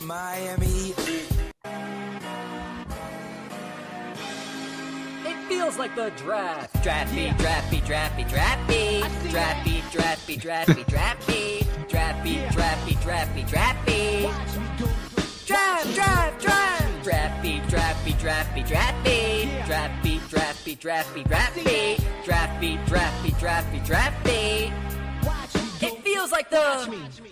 Miami. It feels like the draft. Drafty, drafty, drafty, drafty. Drafty, drafty, drafty, drafty. Drafty, drafty, drafty, drafty. Draft, draft, draft. Drafty, drafty, drafty, drafty. Drafty, drafty, drafty, drafty. Drafty, drafty, drafty, drafty. It feels like the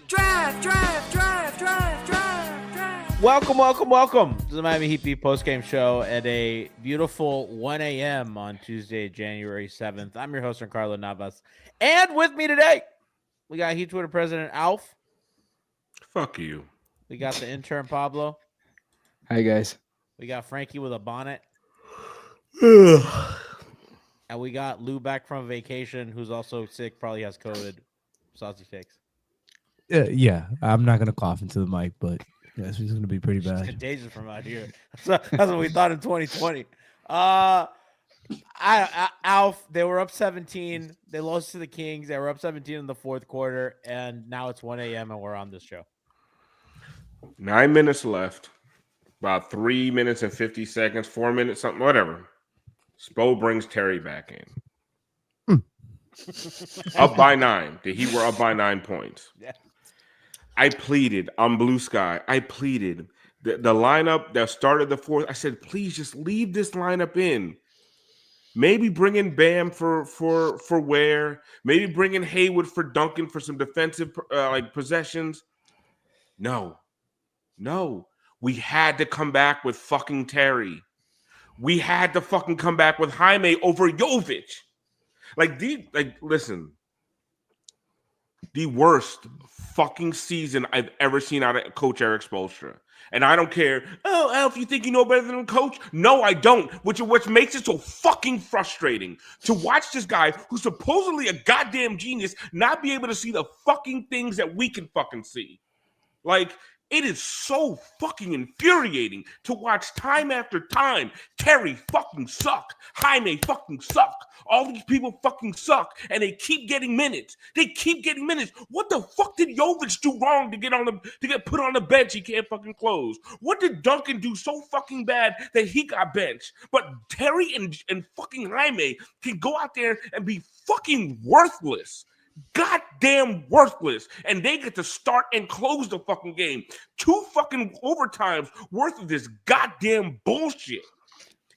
draft, draft, draft, draft, draft, draft. Welcome to the Miami Heat Beat Postgame Show at a beautiful 1 a.m. on Tuesday, January 7th. I'm your host, Giancarlo Navas. And with me today, we got Heat Twitter President Alf. Fuck you. We got the intern Pablo. Hi, guys. We got Franky with a bonnet. And we got Lou back from vacation, who's also sick, probably has COVID. Saucy takes. Yeah, I'm not going to cough into the mic, but yes, it's going to be pretty It's bad. contagious from out here. That's what we thought in 2020. Alf, they were up 17. They lost to the Kings. They were up 17 in the fourth quarter, and now it's 1 a.m. and we're on this show. 9 minutes left. About 3 minutes and 50 seconds, 4 minutes, something, whatever. Spo brings Terry back in. Up by 9. The Heat were up by 9 points. Yeah. I pleaded on Blue Sky. I pleaded. The lineup that started the fourth, I said, please just leave this lineup in. Maybe bring in Bam for Ware. Maybe bring in Hayward for Duncan for some defensive possessions. No. We had to come back with fucking Terry. We had to fucking come back with Jaime over Jovic. Listen. The worst fucking season I've ever seen out of Coach Eric Spoelstra. And I don't care. Oh, Alf, you think you know better than a coach? No, I don't. Which makes it so fucking frustrating to watch this guy who's supposedly a goddamn genius not be able to see the fucking things that we can fucking see. It is so fucking infuriating to watch time after time. Terry fucking suck. Jaime fucking suck. All these people fucking suck. And they keep getting minutes. What the fuck did Jovic do wrong to get put on the bench he can't fucking close? What did Duncan do so fucking bad that he got benched? But Terry and fucking Jaime can go out there and be fucking worthless. Goddamn worthless, and they get to start and close the fucking game. 2 fucking overtimes worth of this goddamn bullshit.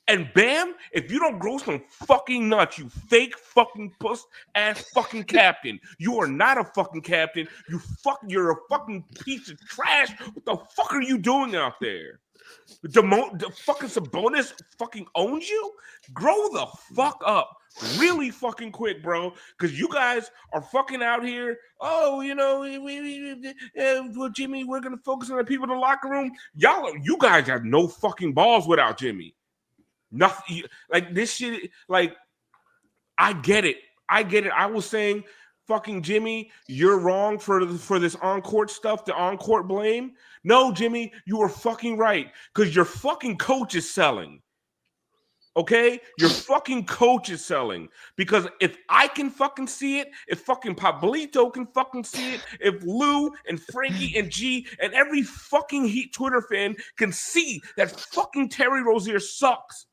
And Bam, if you don't grow some fucking nuts, you fake fucking puss ass fucking captain. You are not a fucking captain. You're a fucking piece of trash. What the fuck are you doing out there? The fucking Sabonis fucking owns you? Grow the fuck up really fucking quick, bro, because you guys are fucking out here. Oh, Jimmy, we're going to focus on the people in the locker room. You guys have no fucking balls without Jimmy. Nothing. This shit, I get it. I was saying, fucking Jimmy, you're wrong for this on-court stuff, the on-court blame. No, Jimmy, you were fucking right because your fucking coach is selling. Okay? Your fucking coach is selling because if I can fucking see it, if fucking Pablito can fucking see it, if Lou and Franky and G and every fucking Heat Twitter fan can see that fucking Terry Rozier sucks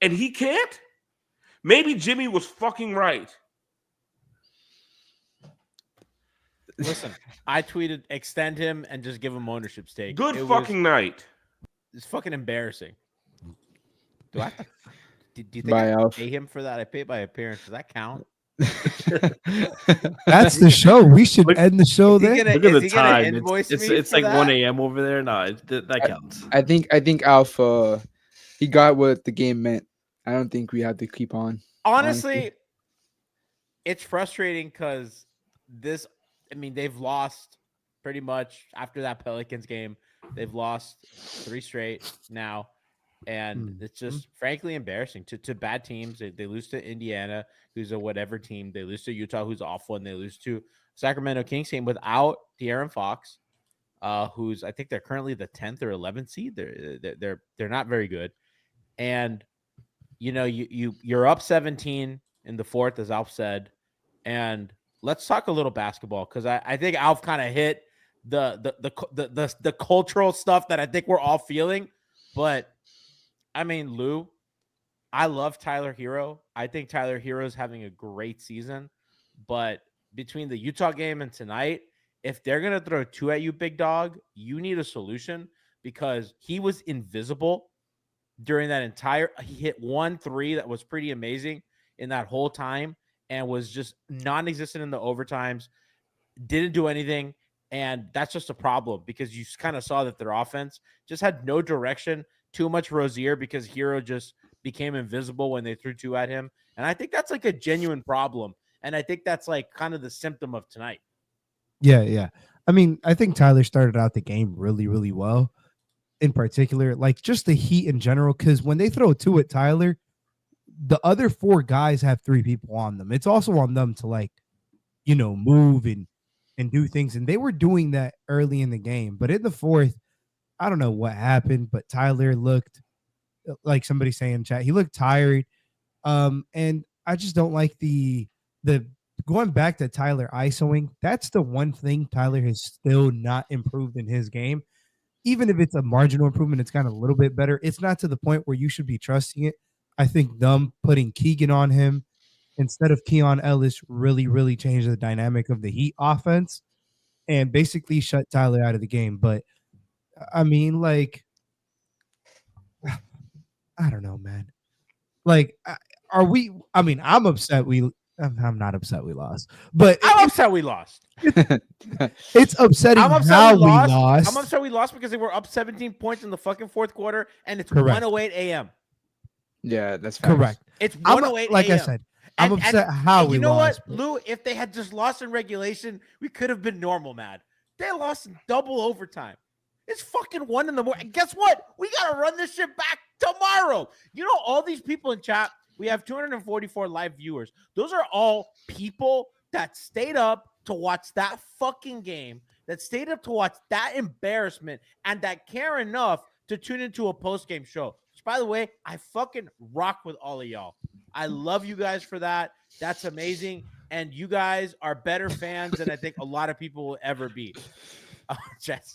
and he can't, maybe Jimmy was fucking right. Listen, I tweeted, extend him and just give him ownership stake. Good fucking night. It's fucking embarrassing. Do I? Do you think Bye, I pay him for that? I pay by appearance. Does that count? That's the show. We should end the show there. Look at the time. It's like 1 a.m. over there. No, that counts. I think Alpha, he got what the game meant. I don't think we have to keep on. Honestly, it's frustrating because they've lost pretty much after that Pelicans game. They've lost 3 straight now. And it's just frankly embarrassing to bad teams. They lose to Indiana, who's a whatever team. They lose to Utah, who's awful, and they lose to Sacramento Kings team without De'Aaron Fox, who's I think they're currently the 10th or 11th seed. They're not very good. And you're up 17 in the fourth, as Alf said. And let's talk a little basketball because I think Alf kind of hit the cultural stuff that I think we're all feeling. But I mean, Lou, I love Tyler Herro. I think Tyler Herro is having a great season. But between the Utah game and tonight, if they're going to throw 2 at you, big dog, you need a solution because he was invisible during that entire – he hit 1-3 that was pretty amazing in that whole time and was just non-existent in the overtimes, didn't do anything, and that's just a problem because you kind of saw that their offense just had no direction, too much Rozier because Herro just became invisible when they threw 2 at him, and I think that's like a genuine problem, and I think that's like kind of the symptom of tonight. Yeah. I mean, I think Tyler started out the game really, really well. In particular, like just the Heat in general, because when they throw 2 at Tyler, the other 4 guys have 3 people on them. It's also on them to like, move and do things. And they were doing that early in the game. But in the fourth, I don't know what happened, but Tyler looked like somebody saying in chat, he looked tired. And I just don't like the going back to Tyler ISOing. That's the one thing Tyler has still not improved in his game. Even if it's a marginal improvement, it's kind of a little bit better. It's not to the point where you should be trusting it. I think them putting Keegan on him instead of Keon Ellis really, really changed the dynamic of the Heat offense and basically shut Tyler out of the game. But I mean, like, I don't know, man. Like, are we? I mean, I'm upset. I'm not upset we lost, but I'm upset we lost. It's upsetting I'm upset how we lost. lost. I'm upset we lost because they were up 17 points in the fucking fourth quarter, and it's Correct. 1:08 a.m. Yeah, that's facts. Correct. It's 1:08 like a.m. I said, I'm upset how we you know lost. what, Lou? If they had just lost in regulation, we could have been normal, mad. They lost in double overtime. It's fucking 1 in the morning. And guess what? We gotta run this shit back tomorrow. You know, all these people in chat. We have 244 live viewers. Those are all people that stayed up to watch that fucking game, that stayed up to watch that embarrassment, and that care enough to tune into a post-game show. Which, by the way, I fucking rock with all of y'all. I love you guys for that. That's amazing. And you guys are better fans than I think a lot of people will ever be. Oh, That's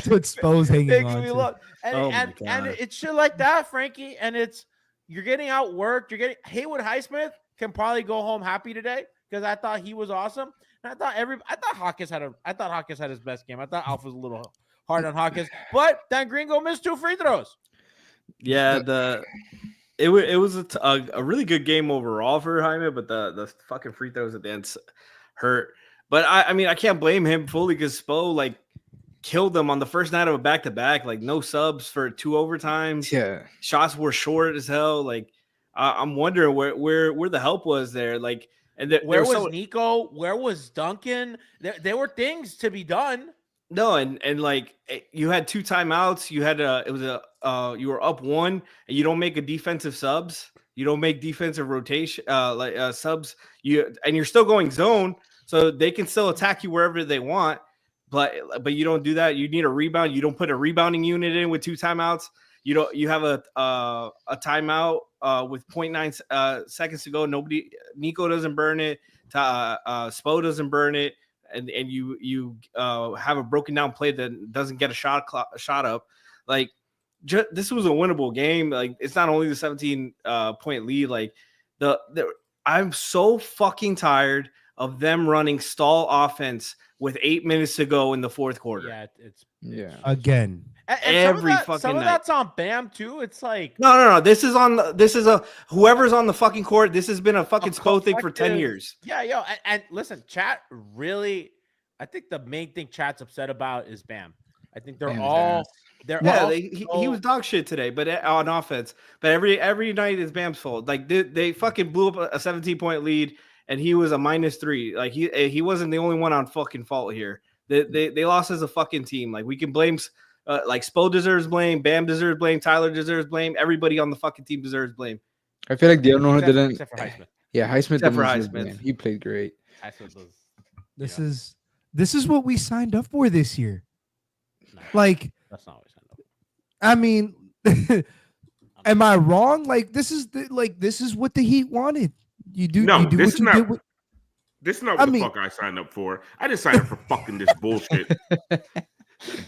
what Spo's hanging on to. And it's shit like that, Frankie. And you're getting outworked. Haywood Highsmith can probably go home happy today because I thought he was awesome. And I thought Hawkins had his best game. I thought Alpha was a little hard on Hawkins, but Dan Gringo missed 2 free throws. Yeah, it was a really good game overall for Jaime, but the fucking free throws at the end hurt. But I mean, I can't blame him fully because Spo like killed them on the first night of a back-to-back. Like no subs for 2 overtimes. Yeah, shots were short as hell. Like I'm wondering where the help was there. Like, and where was Nico? Where was Duncan? There were things to be done. No, and like you had 2 timeouts. You had you were up 1, and you don't make a defensive subs. You don't make defensive rotation subs. You're still going zone. So they can still attack you wherever they want, but you don't do that. You need a rebound. You don't put a rebounding unit in with 2 timeouts. You have a timeout with 0.9 seconds to go. Nico doesn't burn it. Spo doesn't burn it, and you have a broken down play that doesn't get a shot up. Like this was a winnable game. Like it's not only the 17 point lead. Like I'm so fucking tired of them running stall offense with 8 minutes to go in the fourth quarter. Yeah, again. And every fucking some of night. That's on Bam too. It's like no. This is whoever's on the fucking court. This has been a fucking Spo thing for 10 years. Yeah, and listen, chat really. I think the main thing chat's upset about is Bam. I think he was dog shit today, but on offense. But every night is Bam's fault. Like they fucking blew up a 17-point lead. And he was a -3. Like he wasn't the only one on fucking fault here. They lost as a fucking team. Like we can blame, like Spo deserves blame, Bam deserves blame, Tyler deserves blame. Everybody on the fucking team deserves blame. I feel like the only one who didn't. Except for Highsmith. Yeah, Highsmith. Except for Highsmith. He played great. This is what we signed up for this year. Like that's not what we signed up for. I mean, am I wrong? Like this is what the Heat wanted. This is not. This is not what the fuck I signed up for. I didn't sign up for fucking this bullshit.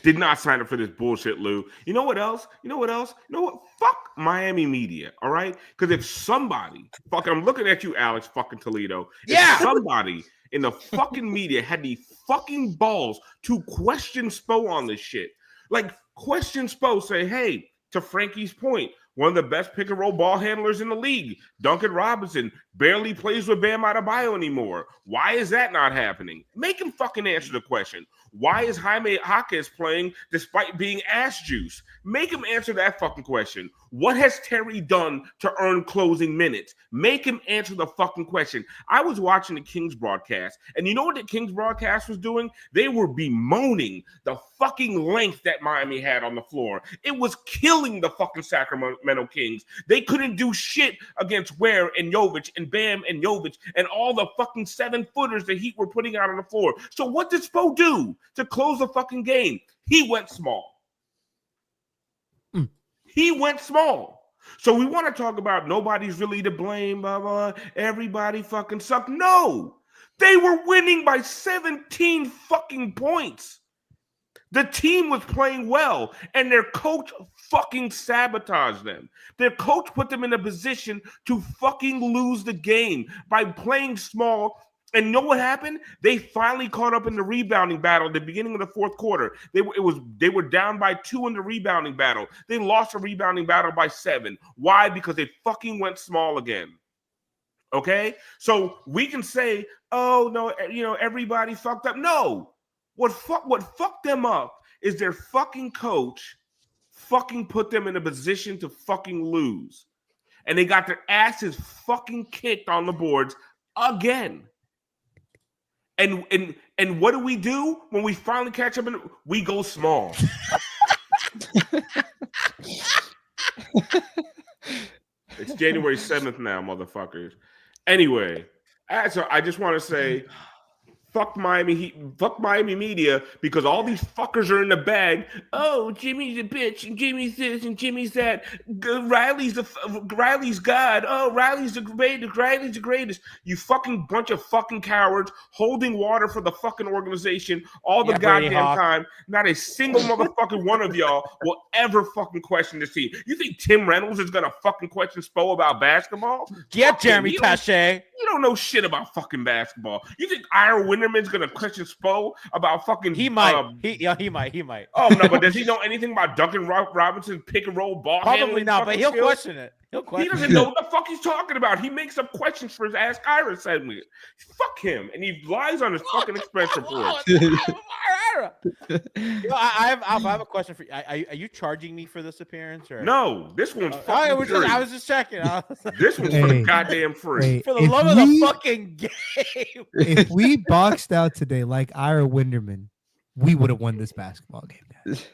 Did not sign up for this bullshit, Lou. You know what else? You know what? Fuck Miami media, all right? Because if somebody, I'm looking at you, Alex fucking Toledo. Yeah. If somebody in the fucking media had the fucking balls to question Spo on this shit, like question Spo, say, hey, to Franky's point, one of the best pick and roll ball handlers in the league, Duncan Robinson, barely plays with Bam Adebayo anymore. Why is that not happening? Make him fucking answer the question. Why is Jaime Jaquez playing despite being ass juice? Make him answer that fucking question. What has Terry done to earn closing minutes? Make him answer the fucking question. I was watching the Kings broadcast, and you know what the Kings broadcast was doing? They were bemoaning the fucking length that Miami had on the floor. It was killing the fucking Sacramento Kings. They couldn't do shit against Ware and Jovic and Bam and Jovic and all the fucking 7-footers the Heat were putting out on the floor. So what did Spo do to close the fucking game? He went small. He went small. So we want to talk about nobody's really to blame, blah, blah, everybody fucking sucked. No, they were winning by 17 fucking points. The team was playing well, and their coach fucking sabotaged them. Their coach put them in a position to fucking lose the game by playing small. And you know what happened? They finally caught up in the rebounding battle at the beginning of the fourth quarter. They were down by 2 in the rebounding battle. They lost the rebounding battle by 7. Why? Because they fucking went small again. Okay? So we can say, oh, no, everybody fucked up. No. What fucked them up is their fucking coach fucking put them in a position to fucking lose. And they got their asses fucking kicked on the boards again. And what do when we finally catch up? We go small. It's January 7th now, motherfuckers. Anyway, so I just want to say, fuck Miami Heat, fuck Miami media, because all these fuckers are in the bag. Oh, Jimmy's a bitch, and Jimmy's this, and Jimmy's that. Riley's God. Oh, Riley's the greatest. You fucking bunch of fucking cowards holding water for the fucking organization all the goddamn time. Not a single motherfucking one of y'all will ever fucking question this team. You think Tim Reynolds is gonna fucking question Spo about basketball? Yeah, Jeremy Taché. You don't know shit about fucking basketball. You think Ira Winderman's gonna question Spo about fucking? He might. He might. Oh no, but does he know anything about Duncan Robinson's pick and roll ball? Probably not, but he'll question it. He doesn't know what the fuck he's talking about. He makes up questions for his Ask Ira segment. Fuck him, and he lies on his fucking expense report. I have a question for you. Are you charging me for this appearance? Or? No, this one's fucking free. I was just checking. This one's for the goddamn free. For the love of the fucking game. If we boxed out today like Ira Winderman, we would have won this basketball game, guys.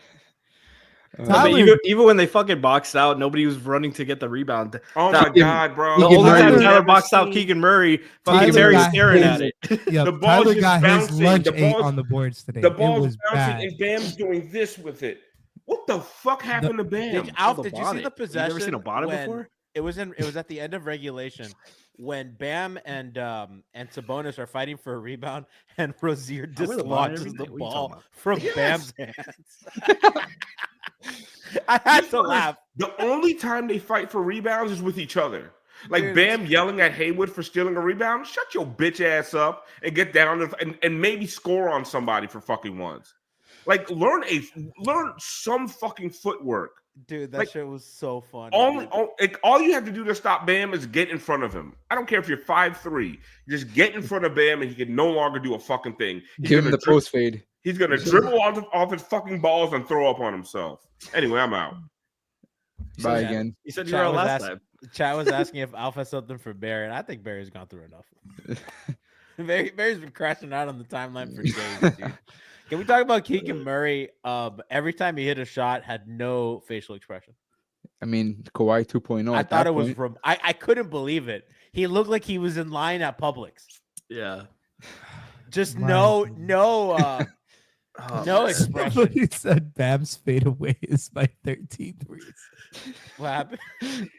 Even when they fucking boxed out, nobody was running to get the rebound. Oh my god, bro! The only time Tyler boxed out Keegan Murray, fucking Terry staring at it. Yeah, the ball Tyler got bouncing. his lunch on the boards today. The ball's bouncing and Bam's doing this with it. What the fuck happened to Bam? Did you see the possession? You ever seen a Bonnet before? It was at the end of regulation when Bam and Sabonis are fighting for a rebound, and Rozier dislodges the ball from Bam's hands. I had to laugh. The only time they fight for rebounds is with each other. Like Bam yelling at Haywood for stealing a rebound. Shut your bitch ass up and get down and maybe score on somebody for fucking once. Like learn some fucking footwork. Dude, that shit was so fun. All you have to do to stop Bam is get in front of him. I don't care if you're 5'3". Just get in front of Bam and he can no longer do a fucking thing. Give him the post fade. He's going to dribble off his fucking balls and throw up on himself. Anyway, I'm out. Bye again. You said you were last time. Chad was asking if Alpha has something for Barry, and I think Barry's gone through enough. Barry's been crashing out on the timeline for days, dude. Can we talk about Keegan Murray? Every time he hit a shot, had no facial expression. I mean, Kawhi 2.0. I thought it was from. I couldn't believe it. He looked like he was in line at Publix. Yeah. Just no expression. Somebody said Bam's fadeaway is my 13 threes. What happened?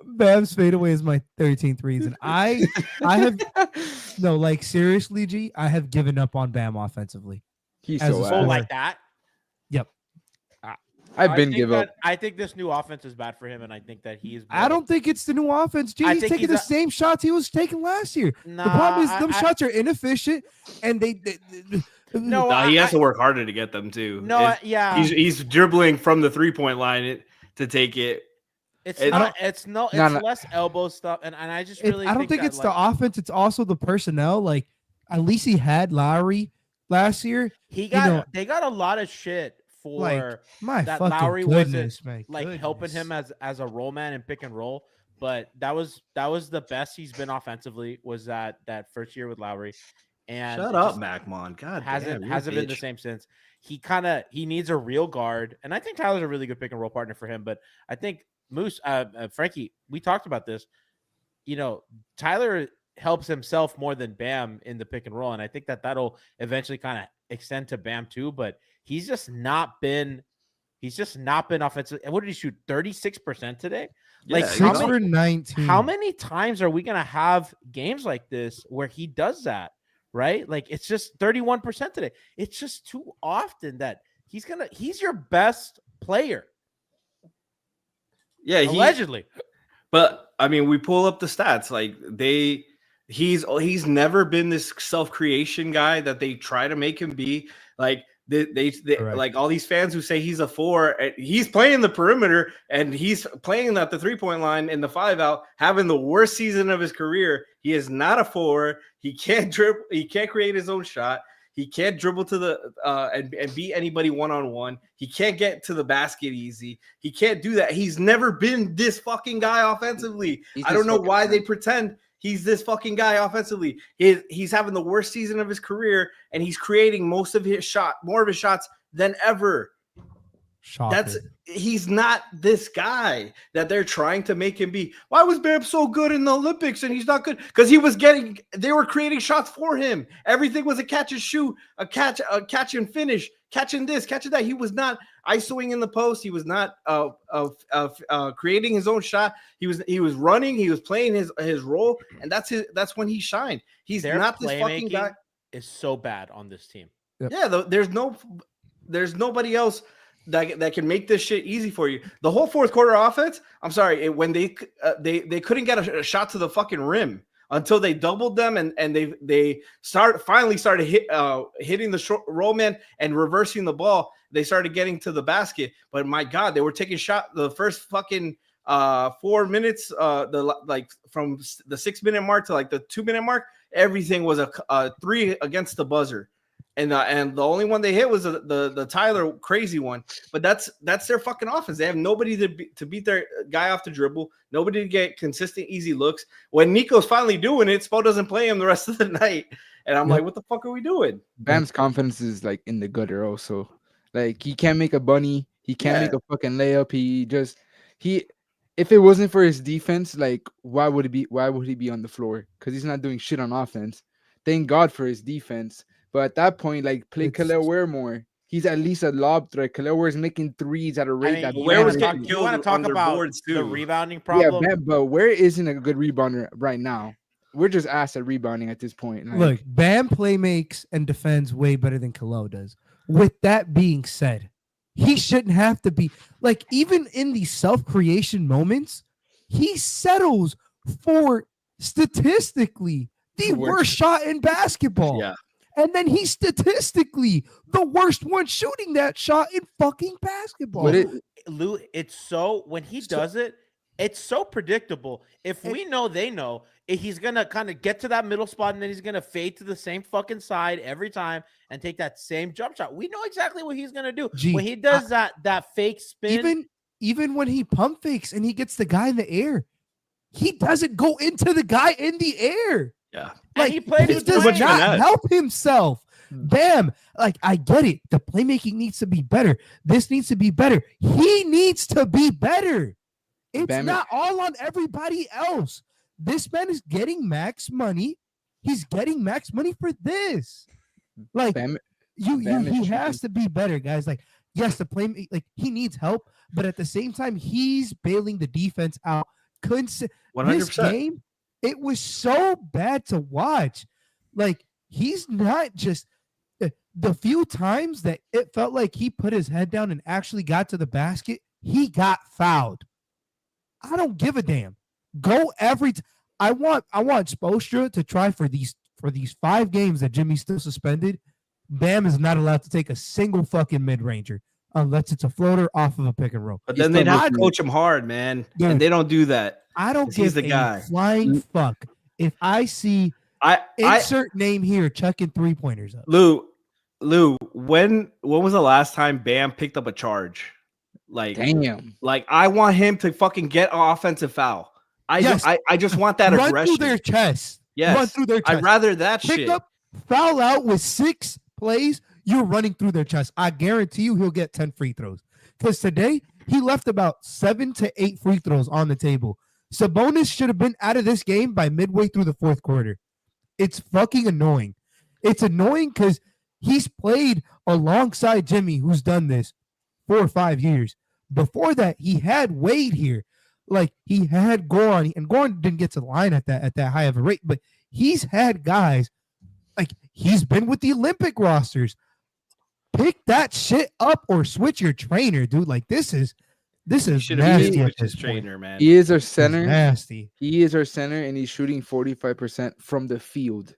Bam's fadeaway is my 13th reason. I have no, like seriously, G, I have given up on Bam offensively. He's As so a ass. Oh, scorer. like that. Yep. I've been think give up. that- I think this new offense is bad for him, and I think that he's. I don't think it's the new offense. G, I he's think taking he's the same shots he was taking last year. Nah, The problem is I- them I- shots are inefficient, and they No, No, he has I- to work harder to get them too. No, yeah. He's dribbling from the 3-point line to take it. It's I not. It's no. It's No, no. less elbow stuff, and I just really. I don't think that, it's like, the offense. It's also the personnel. Like at least he had Lowry last year. he got. know, they got a lot of shit for Like, My that fucking Lowry goodness, wasn't man. like helping him as a roll man and pick and roll. But that was the best he's been offensively. Was that first year with Lowry, and Shut it up, just Macmon. God, hasn't damn, hasn't been the same since. He needs a real guard, and I think Tyler's a really good pick and roll partner for him. But I think Moose, Franky, we talked about this. You know, Tyler helps himself more than Bam in the pick and roll, and I think that that'll eventually kind of extend to Bam too. But he's just not been offensive. And what did he shoot? 36% today. Like, Yeah, Six how for many, 19. how many times are we gonna have games like this where he does that? Right? Like, it's just 31% today. It's just too often that he's your best player. Yeah, Allegedly. But I mean, we pull up the stats. Like he's never been this self-creation guy that they try to make him be. Like they Correct. like all these fans who say he's a 4. He's playing the perimeter and he's playing at the 3-point line in the 5-out, having the worst season of his career. He is not a 4. He can't dribble. He can't create his own shot. He can't dribble to the and beat anybody one-on-one. He can't get to the basket easy. He can't do that. He's never been this fucking guy offensively. I don't know why they pretend he's this fucking guy offensively. He's having the worst season of his career, and he's creating more of his shots than ever. Shocker. He's not this guy that they're trying to make him be. Why was Bam so good in the Olympics and he's not good? Because they were creating shots for him. Everything was a catch and shoot, a catch and finish, catching this, catching that. He was not isoing in the post. He was not creating his own shot. He was running. He was playing his role, and that's when he shined. He's Their not this fucking guy. is so bad on this team. Yep. Yeah, there's nobody else that can make this shit easy for you. The whole fourth quarter offense, I'm sorry, when they couldn't get a shot to the fucking rim until they doubled them and they finally started hitting the short roll man and reversing the ball. They started getting to the basket, but my God, they were taking shot the first fucking 4 minutes, from the 6-minute mark to like the 2-minute mark. Everything was a 3 against the buzzer. And the only one they hit was the Tyler crazy one. But that's their fucking offense. They have nobody to beat their guy off the dribble. Nobody to get consistent, easy looks. When Nico's finally doing it, Spo doesn't play him the rest of the night. And I'm like, what the fuck are we doing? Bam's confidence is like in the gutter also. Like he can't make a bunny. He can't make a fucking layup. If it wasn't for his defense, like why would he be on the floor? Because he's not doing shit on offense. Thank God for his defense. But at that point, like play Khalil Ware more. He's at least a lob threat. Khalil Ware's making threes at a rate that Ware was you getting want killed to talk on their about boards too. the rebounding problem. Yeah, but Ware isn't a good rebounder right now. We're just asked at rebounding at this point. Like, Look, Bam play makes and defends way better than Khalil does. With that being said, he shouldn't have to be like even in these self-creation moments, he settles for statistically the worst shot in basketball. Yeah. And then he's statistically the worst one shooting that shot in fucking basketball. Lou, it's so when he does it, it's so predictable. If we know they know, he's gonna kind of get to that middle spot and then he's gonna fade to the same fucking side every time and take that same jump shot. We know exactly what he's gonna do. When he does that fake spin, even when he pump fakes and he gets the guy in the air, he doesn't go into the guy in the air. Yeah. Like he played he with does too much not finesse. help himself. Bam. Like I get it. The playmaking needs to be better. This needs to be better. He needs to be better. It's not all on everybody else. This man is getting max money. He's getting max money for this. Like he has to be better, guys. Like yes, the play like he needs help, but at the same time, he's bailing the defense out couldn't see this 100%. game. It was so bad to watch. Like, he's not just the few times that it felt like he put his head down and actually got to the basket, he got fouled. I don't give a damn. Go every I want Spoelstra to try for these 5 games that Jimmy's still suspended. Bam is not allowed to take a single fucking mid-ranger unless it's a floater off of a pick and roll. But then they'd have to coach him hard, man. Dude, and they don't do that. I don't 'Cause give he's the a guy. flying fuck if I see insert name here chucking 3-pointers up. Lou, when was the last time Bam picked up a charge? Like, Damn. Like, I want him to fucking get an offensive foul. I just want that Run aggression. through their chest. Yes. Run through their chest. I'd rather that Pick shit. up, foul out with 6 plays. You're running through their chest. I guarantee you he'll get 10 free throws. Because today he left about 7 to 8 free throws on the table. Sabonis should have been out of this game by midway through the 4th quarter. It's fucking annoying. It's annoying because he's played alongside Jimmy, who's done this 4 or 5 years. Before that, he had Wade here. Like, he had Goran, and Goran didn't get to the line at that high of a rate, but he's had guys, like, he's been with the Olympic rosters. Pick that shit up or switch your trainer, dude. Like, this is nasty at this trainer, man. He is our center. Nasty. He is our center, and he's shooting 45% from the field.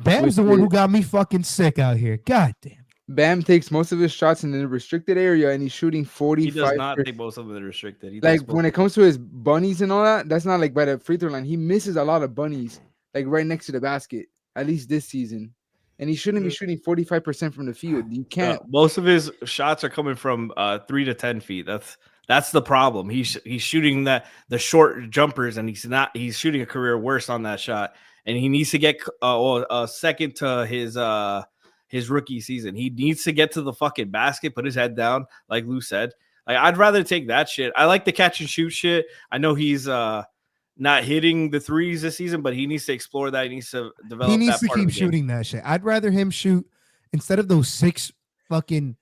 Bam's the one who got me fucking sick out here. God damn. Bam takes most of his shots in the restricted area, and he's shooting 45%. He does not take most of the restricted. He Like, when it comes to his bunnies and all that, that's not like by the free throw line. He misses a lot of bunnies, like right next to the basket, at least this season. And he shouldn't be shooting 45% from the field. You can't. Most of his shots are coming from 3 to 10 feet. That's the problem. He's shooting the short jumpers, and he's shooting a career worst on that shot. And he needs to get a second to his rookie season. He needs to get to the fucking basket, put his head down, like Lou said. Like, I'd rather take that shit. I like the catch and shoot shit. I know he's not hitting the threes this season, but he needs to explore that. He needs to develop. He needs that to keep shooting that shit. I'd rather him shoot instead of those 6 fucking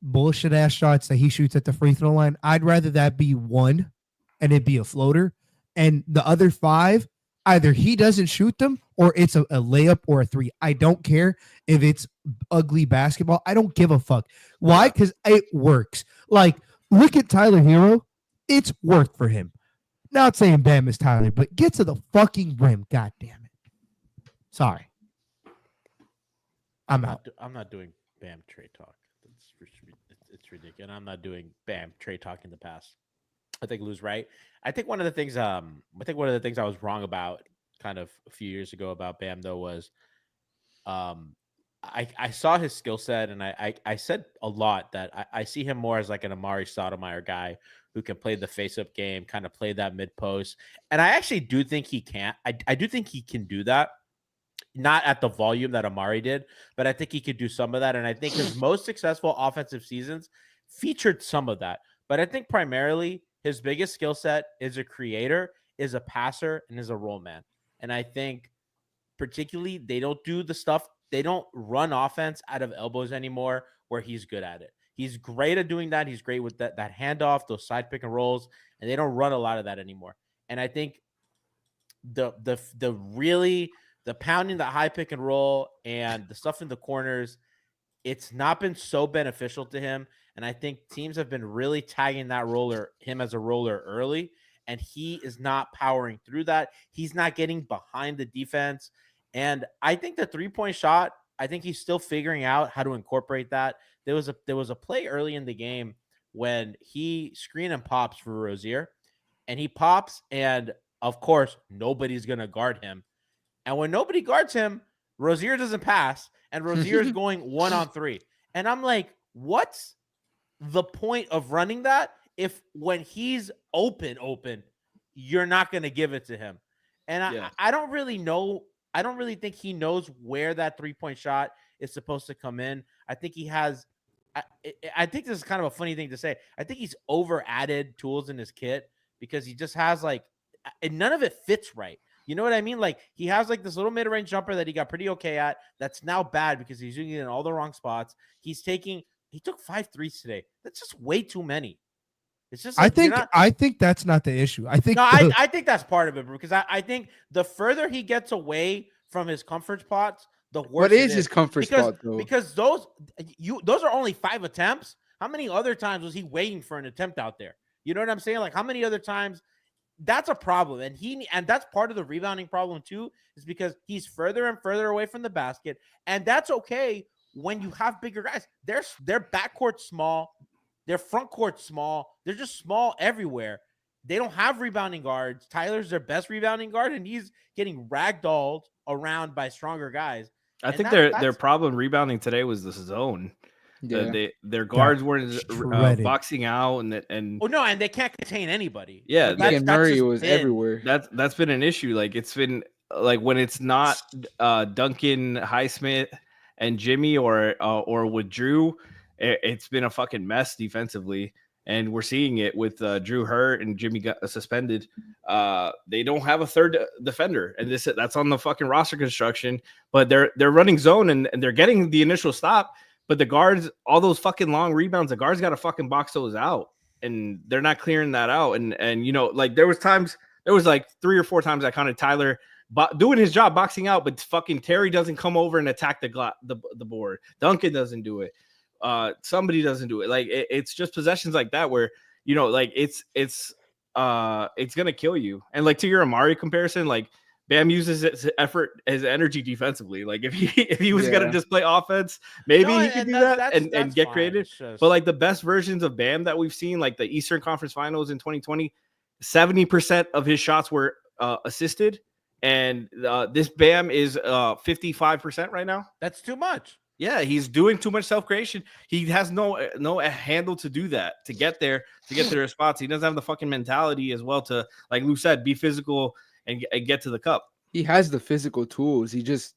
bullshit ass shots that he shoots at the free throw line. I'd rather that be 1 and it be a floater, and the other 5 either he doesn't shoot them or it's a layup or a 3. I don't care if it's ugly basketball. I don't give a fuck. Why? Because it works. Like, look at Tyler Herro. It's worked for him. Not saying Bam is Tyler, but get to the fucking rim. God damn it. Sorry. I'm out. I'm not doing Bam trade talk. It's ridiculous. I'm not doing Bam trade talk in the past. I think Lou's right. I think one of the things I was wrong about kind of a few years ago about Bam though was I saw his skill set, and I said a lot that I see him more as like an Amari Stoudemire guy who can play the face-up game, kind of play that mid-post. And I actually do think he can. I do think he can do that. Not at the volume that Amari did, but I think he could do some of that. And I think his most successful offensive seasons featured some of that. But I think primarily his biggest skill set is a creator, is a passer, and is a roll man. And I think particularly they don't do the stuff. They don't run offense out of elbows anymore where he's good at it. He's great at doing that. He's great with that handoff, those side pick and rolls, and they don't run a lot of that anymore. And I think the pounding, the high pick and roll, and the stuff in the corners, it's not been so beneficial to him. And I think teams have been really tagging him as a roller early, and he is not powering through that. He's not getting behind the defense. And I think the 3-point shot, I think he's still figuring out how to incorporate that. There was a play early in the game when he screen and pops for Rozier, and he pops, and of course nobody's gonna guard him. And when nobody guards him, Rozier doesn't pass, and Rozier is going 1-on-3. And I'm like, what's the point of running that if when he's open, you're not going to give it to him? And I don't really know. I don't really think he knows where that 3-point shot is supposed to come in. I think he has. I think this is kind of a funny thing to say. I think he's over added tools in his kit because he just has and none of it fits right. You know what I mean? Like, he has like this little mid-range jumper that he got pretty okay at. That's now bad because he's using it in all the wrong spots. He took 5 threes today. That's just way too many. It's just like, I think that's not the issue. I think no, I think that's part of it, bro, because I think the further he gets away from his comfort spots, the worse. What is his comfort spot though? Because those are only 5 attempts. How many other times was he waiting for an attempt out there? You know what I'm saying? Like, how many other times? That's a problem, and that's part of the rebounding problem too, is because he's further and further away from the basket, and that's okay when you have bigger guys. Their backcourt small, their front court small, they're just small everywhere. They don't have rebounding guards. Tyler's their best rebounding guard, and he's getting ragdolled around by stronger guys. I think their problem rebounding today was the zone. Yeah. Their guards weren't boxing out, and they can't contain anybody. Yeah, Murray was everywhere. That's been an issue. Like, it's been like when it's not Duncan, Highsmith, and Jimmy, or with Drew, it's been a fucking mess defensively. And we're seeing it with Drew hurt and Jimmy got suspended. They don't have a third defender, and that's on the fucking roster construction. But they're running zone and they're getting the initial stop. But the guards, all those fucking long rebounds, the guards got to fucking box those out, and they're not clearing that out. And you know, like there was like 3 or 4 times I counted Tyler doing his job boxing out, but fucking Terry doesn't come over and attack the board. Duncan doesn't do it. Somebody doesn't do it. Like it's just possessions like that where, you know, like it's gonna kill you. And like to your Amari comparison, like Bam uses his effort, his energy defensively. Like if he was gonna just play offense, maybe he could do that and get creative. But like the best versions of Bam that we've seen, like the Eastern Conference Finals in 2020, 70% of his shots were assisted, and this Bam is 55% right now. That's too much. Yeah, he's doing too much self-creation. He has no handle to do that, to get there, to spots. He doesn't have the fucking mentality as well to, like Lou said, be physical and get to the cup. He has the physical tools. He can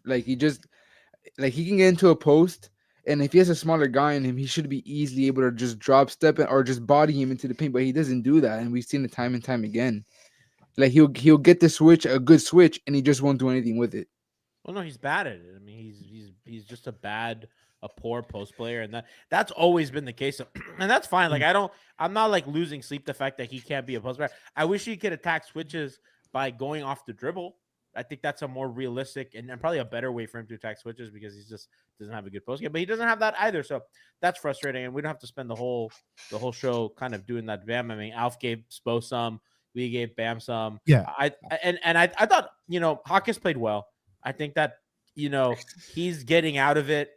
get into a post, and if he has a smaller guy in him, he should be easily able to just drop step or just body him into the paint. But he doesn't do that, and we've seen it time and time again. Like he'll get the switch, a good switch, and he just won't do anything with it. Well, no, he's bad at it. I mean, he's just a poor post player, and that's always been the case. And that's fine. Like I'm not like losing sleep the fact that he can't be a post player. I wish he could attack switches by going off the dribble. I think that's a more realistic and probably a better way for him to attack switches because he just doesn't have a good post game. But he doesn't have that either, so that's frustrating. And we don't have to spend the whole show kind of doing that. Bam. I mean, Alf gave Spo some, we gave Bam some. Yeah. I thought, you know, Hawkins played well. I think that, you know, he's getting out of it.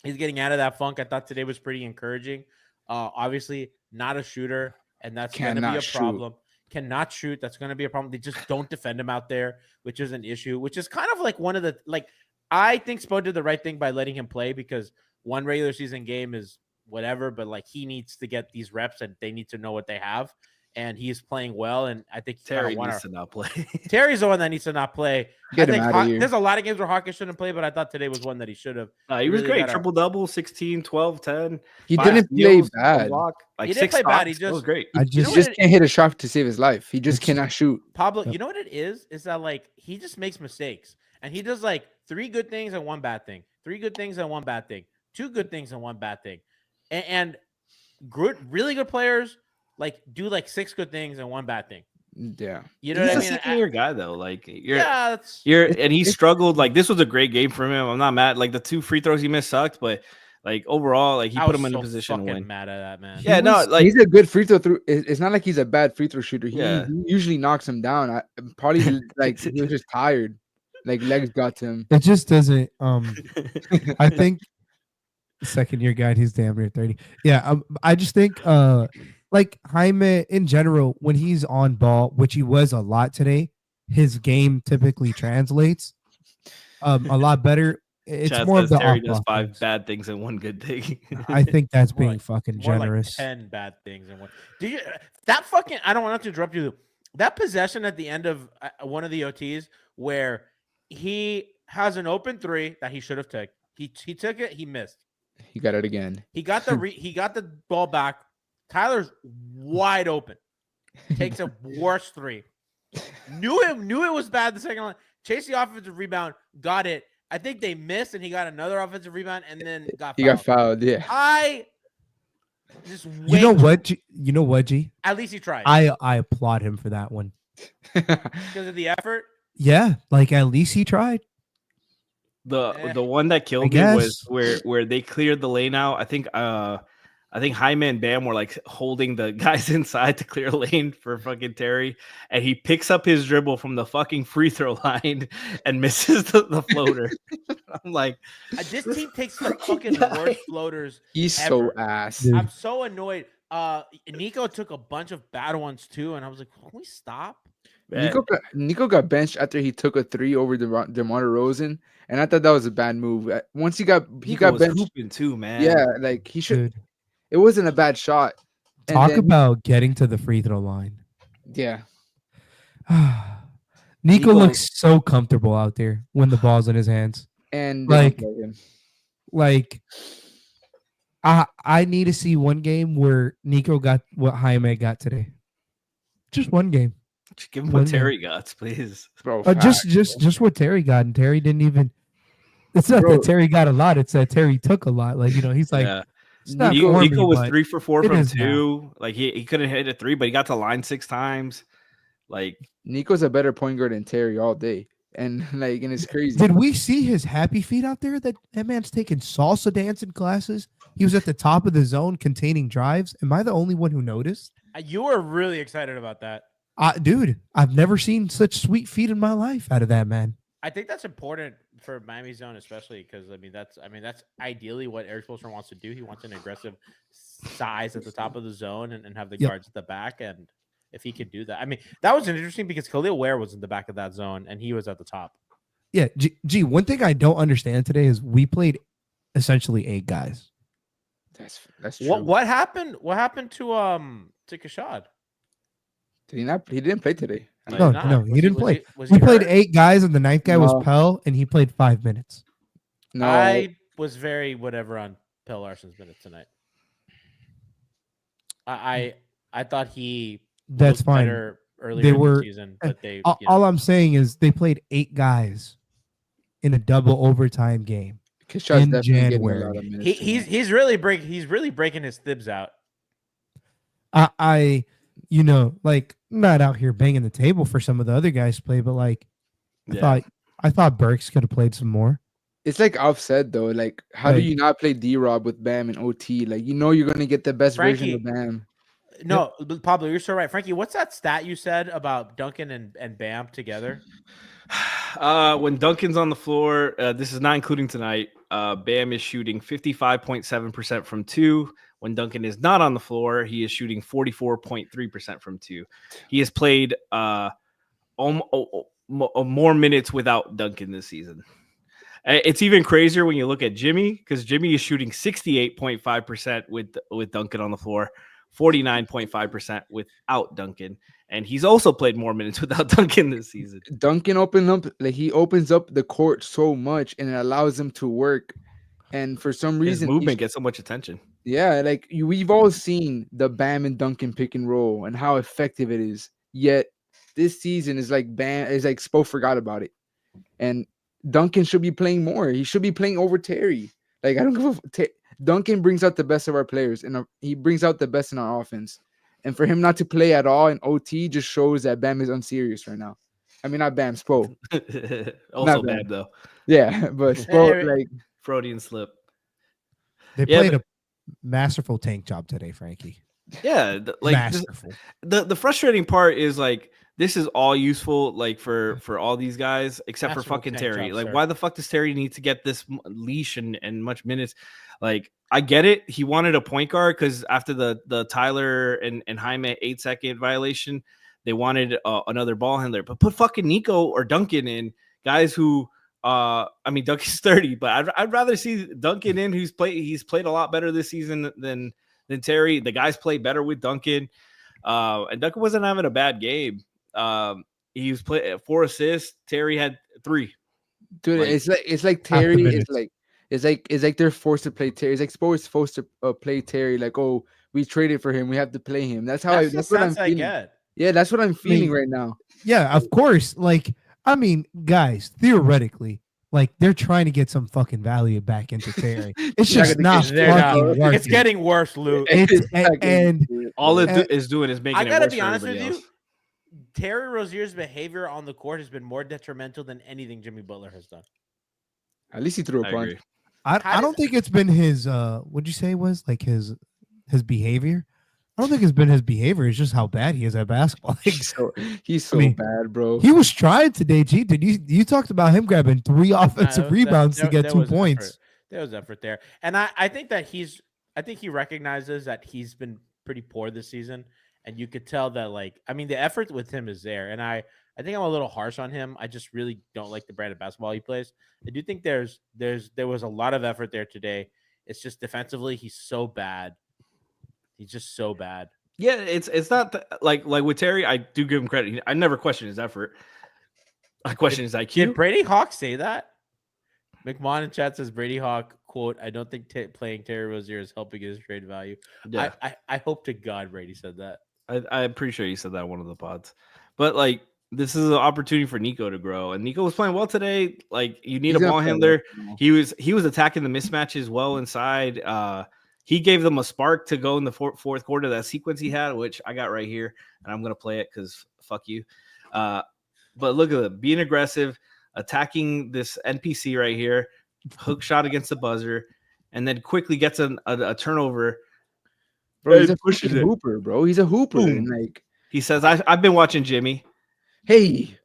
He's getting out of that funk. I thought today was pretty encouraging. Obviously, not a shooter, and that's going to be a problem. Cannot shoot. That's going to be a problem. They just don't defend him out there, which is an issue, which is kind of like one of the, like, I think Spo did the right thing by letting him play because one regular season game is whatever, but like he needs to get these reps and they need to know what they have. And he's playing well, and I think Terry needs to not play. Terry's the one that needs to not play. Get him out of here. There's a lot of games where Hawkins shouldn't play, but I thought today was one that he should have. He was great. Triple-double, 16, 12, 10. He didn't play bad. Like he didn't play bad. He was great. He just can't hit a shot to save his life. He just cannot shoot. Pablo, you know what it is? Is that like he just makes mistakes, and he does like 3 good things and 1 bad thing, 3 good things and 1 bad thing, 2 good things and 1 bad thing, and really good players like do like 6 good things and 1 bad thing. Yeah, you know what I mean. He's a senior guy though. Like and he struggled. Like this was a great game for him. I'm not mad. Like the 2 free throws he missed sucked, but like overall, like he put him in a position to win. Mad at that man. Yeah, like he's a good free throw through. It's not like he's a bad free throw shooter. He usually knocks him down. Probably like he was just tired. Like legs got to him. It just doesn't. I think second year guy, he's damn near 30. Yeah, I just think like Jaime in general, when he's on ball, which he was a lot today, his game typically translates a lot better. It's Chad more of the Terry does 5 bad things and 1 good thing. I think that's being like, fucking generous. Like 10 bad things and 1. Do you that fucking? I don't want to interrupt you. That possession at the end of one of the OTs where he has an open 3 that he should have taken. He took it. He missed. He got it again. He got the ball back. Tyler's wide open. Takes a worse 3. Knew it was bad the second line. Chased the offensive rebound. Got it. I think they missed, and he got another offensive rebound, and then got fouled. He got fouled. Yeah. Just You know what? You know what, G? At least he tried. I applaud him for that one. Because of the effort. Yeah, like at least he tried. The one that killed me was where they cleared the lane out. I think Jaime and Bam were like holding the guys inside to clear lane for fucking Terry, and he picks up his dribble from the fucking free throw line and misses the floater. I'm like, this team takes the fucking worst floaters. He's ever. so ass. Dude. I'm so annoyed. Nico took a bunch of bad ones too, and I was like, can we stop? Nico got benched after he took a 3 over DeMar DeRozan, and I thought that was a bad move. Once he got benched hooping too, man. Yeah, like he should. Dude. It wasn't a bad shot. Talk about getting to the free throw line. Yeah. Nico looks so comfortable out there when the ball's in his hands. And I need to see one game where Nico got what Jaime got today. Just one game. Just give him what Terry got, please. Bro, just what Terry got, and Terry didn't even. It's not that Terry got a lot; it's that Terry took a lot. Like he's like. Yeah. Nico was 3 for 4 from 2. Now. Like he couldn't hit a 3, but he got to line 6 times. Like Nico's a better point guard than Terry all day, and it's crazy. Did we see his happy feet out there? That man's taking salsa dancing classes. He was at the top of the zone containing drives. Am I the only one who noticed? You were really excited about that, dude. I've never seen such sweet feet in my life out of that man. I think that's important for Miami zone, especially because that's ideally what Eric Spoelstra wants to do. He wants an aggressive size at the top of the zone and have the guards at the back. And if he could do that, that was interesting because Khalil Ware was in the back of that zone and he was at the top. Yeah, G. One thing I don't understand today is we played essentially 8 guys. That's true. What happened? What happened to Kashad? Did he not? He didn't play today. No, he didn't play. We played 8 guys, and the 9th guy was Pell, and he played 5 minutes. No, I was very whatever on Pell Larson's minutes tonight. I thought he that's fine. Better earlier in the season, but they all I'm saying is they played 8 guys in a double overtime game in January. He's really breaking his thibs out. Not out here banging the table for some of the other guys to play, but I thought Burks could have played some more. It's like Alf said though, how do you not play D-Rob with Bam and OT? You're gonna get the best Franky, version of Bam. No, Pablo, you're so right. Frankie, what's that stat you said about Duncan and Bam together? When Duncan's on the floor, this is not including tonight. Bam is shooting 55.7% from 2. When Duncan is not on the floor, he is shooting 44.3% from 2. He has played more minutes without Duncan this season. It's even crazier when you look at Jimmy, because Jimmy is shooting 68.5% with Duncan on the floor, 49.5% without Duncan. And he's also played more minutes without Duncan this season. Duncan opens up the court so much, and it allows him to work. And for some reason, his movement gets so much attention. Yeah, we've all seen the Bam and Duncan pick and roll and how effective it is. Yet this season is Spo forgot about it, and Duncan should be playing more. He should be playing over Terry. I don't give a. Duncan brings out the best of our players, and he brings out the best in our offense. And for him not to play at all in OT just shows that Bam is unserious right now. Not Bam, Spo. Also Bam though. Yeah, but Spo Freudian slip. They played a masterful tank job today, Frankie. Yeah, masterful. The frustrating part is this is all useful for all these guys except for fucking Terry. Why the fuck does Terry need to get this leash and much minutes? I get it. He wanted a point guard because after the Tyler and Jaime 8-second violation, they wanted another ball handler. But put fucking Nico or Duncan in, guys who Duncan's 30, but I'd rather see Duncan in, he's played a lot better this season than Terry. The guys play better with Duncan, and Duncan wasn't having a bad game. He was playing 4 assists. Terry had 3. Dude, it's like Terry is it's like they're forced to play Terry. It's like Spo is supposed to play Terry. We traded for him, we have to play him. That's what I'm feeling. Yeah, that's what I'm feeling right now. Yeah, of course. Guys, theoretically, Like they're trying to get some fucking value back into Terry. It's You're not just gonna not get They're not. fucking working. It's getting worse, Lou. It's not and getting- All it Uh, is doing is making I it gotta worse be for honest with everybody you. else. Terry Rozier's behavior on the court has been more detrimental than anything Jimmy Butler has done. At least he threw a I punch. agree. How I don't does- think it's been his what'd you say it was like his behavior. I don't think it's been his behavior. It's just how bad he is at basketball. Like, He's so mean, bad, bro. he was trying today, G. Did you talked about him grabbing 3 offensive rebounds to get 2 was points? Effort. There was effort there, and I think that I think he recognizes that he's been pretty poor this season, and you could tell that the effort with him is there, and I think I'm a little harsh on him. I just really don't like the brand of basketball he plays. I do think there was a lot of effort there today. It's just defensively he's so bad. He's just so bad. Yeah, it's not like with Terry. I do give him credit. I never question his effort. I question his IQ. Did Brady Hawk say that? McMahon in chat says Brady Hawk, quote, I don't think playing Terry Rozier is helping his trade value. Yeah, I hope to God Brady said that. I'm pretty sure you said that in one of the pods. But this is an opportunity for Nico to grow, and Nico was playing well today. Like you need He's a gonna ball play handler. well. He was attacking the mismatches well inside. He gave them a spark to go in the fourth quarter. That sequence he had, which I got right here, and I'm gonna play it because fuck you. But look at it, being aggressive, attacking this NPC right here, hook shot against the buzzer, and then quickly gets a turnover. Bro, he's a pushes fucking it. hooper, bro. He's a hooper. Boom. And He says, I've been watching Jimmy. hey,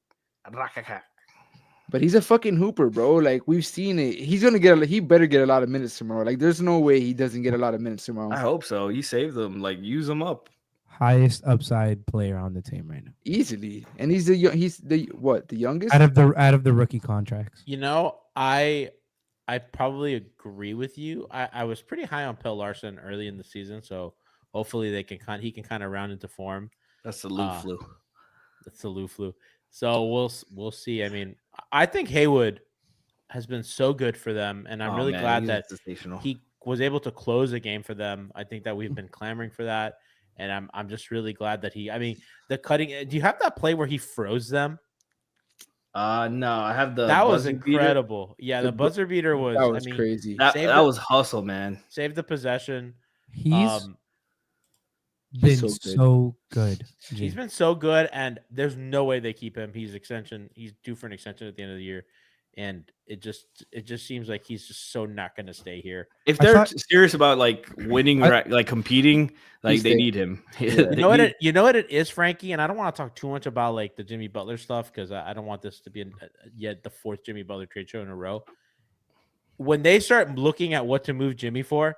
but he's a fucking hooper, bro. Like we've seen it. He better get a lot of minutes tomorrow. Like there's no way he doesn't get a lot of minutes tomorrow. I hope so. You saved them. Use them up. Highest upside player on the team right now. Easily. And he's the youngest? Out of the rookie contracts. I probably agree with you. I was pretty high on Pell Larson early in the season, so hopefully he can kind of round into form. That's the Lou flu. That's the Lou flu. So we'll see. I mean, I think Haywood has been so good for them, and I'm really glad that he was able to close a game for them. I think that we've been clamoring for that, and I'm just really glad that the cutting. Do you have that play where he froze them? No, I have the. That was incredible. Yeah, the buzzer beater was. That was crazy. That was hustle, man. Saved the possession. He's been so good. He's been so good, and there's no way they keep him. He's due for an extension at the end of the year, and it just seems like he's just so not going to stay here. If they're serious about winning, competing, they need him. You know what it is, Frankie, and I don't want to talk too much about the Jimmy Butler stuff because I don't want this to be yet the fourth Jimmy Butler trade show in a row. When they start looking at what to move Jimmy for,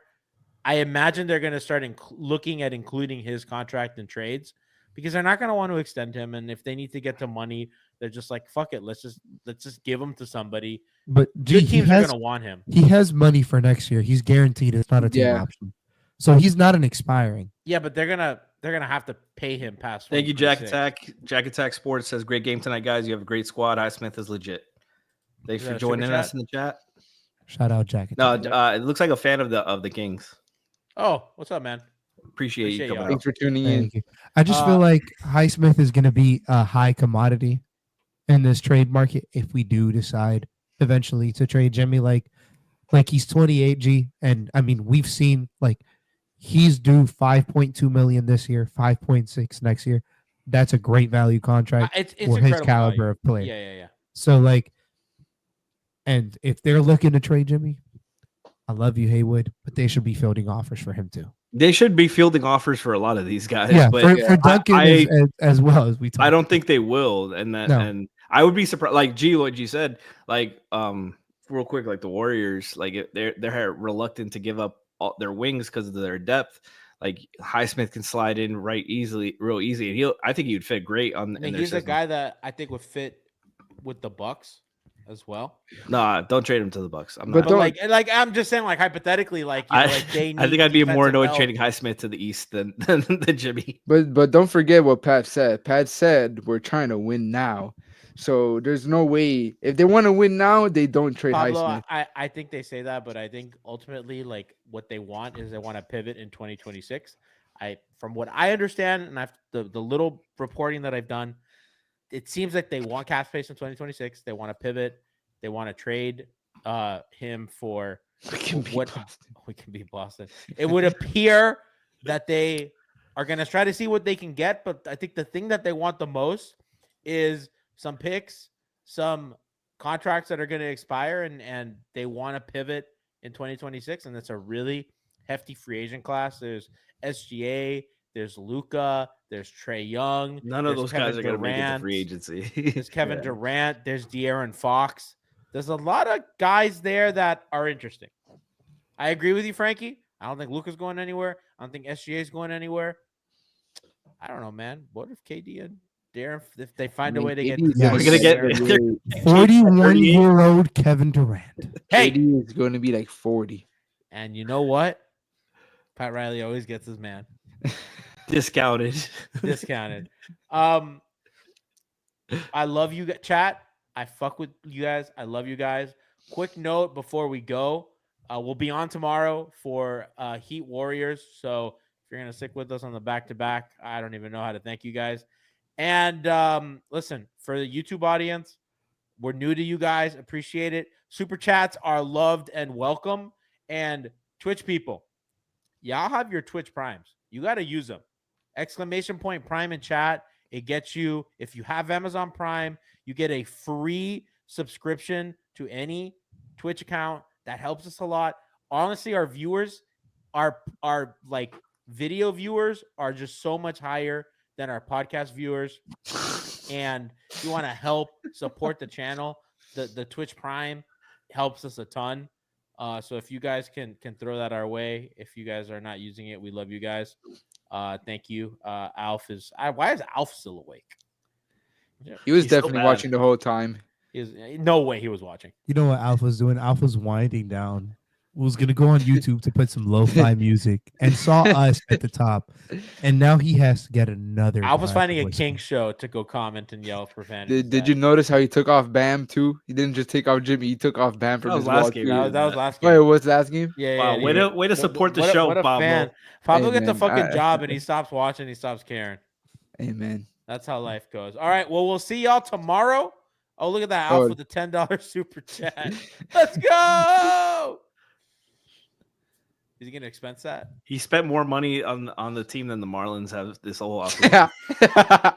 I imagine they're going to start looking at including his contract in trades because they're not going to want to extend him. And if they need to get to money, they're just like, fuck it. Let's just give him to somebody. But good teams are going to want him. He has money for next year. He's guaranteed. It's not a team option. So he's not an expiring. Yeah, but they're gonna have to pay him past. Thank you, Jack Attack. Jack Attack Sports says, great game tonight, guys. You have a great squad. Highsmith is legit. Thanks for joining us in the chat. Shout out, Jack. No, it looks like a fan of the Kings. Oh, what's up, man? Appreciate you coming. Thanks for tuning in. I just feel like Highsmith is going to be a high commodity in this trade market if we do decide eventually to trade Jimmy. Like he's 28 G, and I mean we've seen he's due 5.2 million this year, 5.6 next year. That's a great value contract for his caliber of player. Yeah. So and if they're looking to trade Jimmy, I love you, Haywood, but they should be fielding offers for him too. They should be fielding offers for a lot of these guys. Yeah, but for Duncan as well as we talk. I don't think they will, and I would be surprised. Like what G said, real quick, the Warriors, they're reluctant to give up their wings because of their depth. Highsmith can slide in real easy, and I think he'd fit great on. He's a guy that I think would fit with the Bucks as well. Nah, don't trade him to the Bucks. I'm I'm just saying, hypothetically, I think I'd be more annoyed trading Highsmith to the East than Jimmy. But don't forget what Pat said. Pat said we're trying to win now. So there's no way if they want to win now, they don't trade Pablo, Highsmith. I think they say that, but I think ultimately, what they want is they want to pivot in 2026. From what I understand, and the little reporting that I've done, it seems like they want cap space in 2026. They want to pivot, They want to trade him for We can beat what Boston. we can beat Boston. It would appear that they are going to try to see what they can get, but I think the thing that they want the most is some picks, some contracts that are going to expire, and they want to pivot in 2026. And it's a really hefty free agent class. There's SGA, there's Luka, there's Trey Young. None of there's those guys Kevin are going to make it to Durant, free agency. There's Kevin Durant, there's De'Aaron Fox. There's a lot of guys there that are interesting. I agree with you, Frankie. I don't think Luka's going anywhere. I don't think SGA is going anywhere. I don't know, man. What if KD and Darren, if they find a way to get, Yeah, We're gonna get 41-year-old Kevin Durant. hey, KD is going to be like 40. and you know what? Pat Riley always gets his man Discounted. discounted. I love you, chat. I fuck with you guys. I love you guys. Quick note before we go. We'll be on tomorrow for Heat Warriors. So if you're going to stick with us on the back-to-back, I don't even know how to thank you guys. And listen, for the YouTube audience, we're new to you guys. Appreciate it. Super chats are loved and welcome. And Twitch people, y'all have your Twitch primes. You got to use them. Exclamation point Prime in chat. It gets you, if you have Amazon Prime, you get a free subscription to any Twitch account. That helps us a lot. Honestly, our viewers, our like video viewers are just so much higher than our podcast viewers. And if you want to help support the channel, the Twitch Prime helps us a ton. So if you guys can throw that our way, if you guys are not using it, we love you guys. Thank you. Alf is why is Alf still awake? He was He's so definitely bad. watching the whole time. No way he was watching. You know what Alpha's doing? Alpha's winding down. Was gonna go on YouTube to put some lo-fi music and saw us at the top, and now he has to get another. Alpha's device finding to a listen. king show to go comment and yell profanity. Did you notice how he took off Bam too? He didn't just take off Jimmy. He took off Bam from That his was last wall game. too. That was last Oh, game. it was last game. Yeah, Wow, yeah, way to support the show, what a Pablo. fan. Pablo Hey, gets a man, fucking job and he stops watching. He stops caring. Amen. That's how life goes. All right. Well, we'll see y'all tomorrow. Oh, look at that. Oh. Alf with the $10 super chat. Let's go. Is he gonna expense that? He spent more money on the team than the Marlins have this whole offseason. Yeah.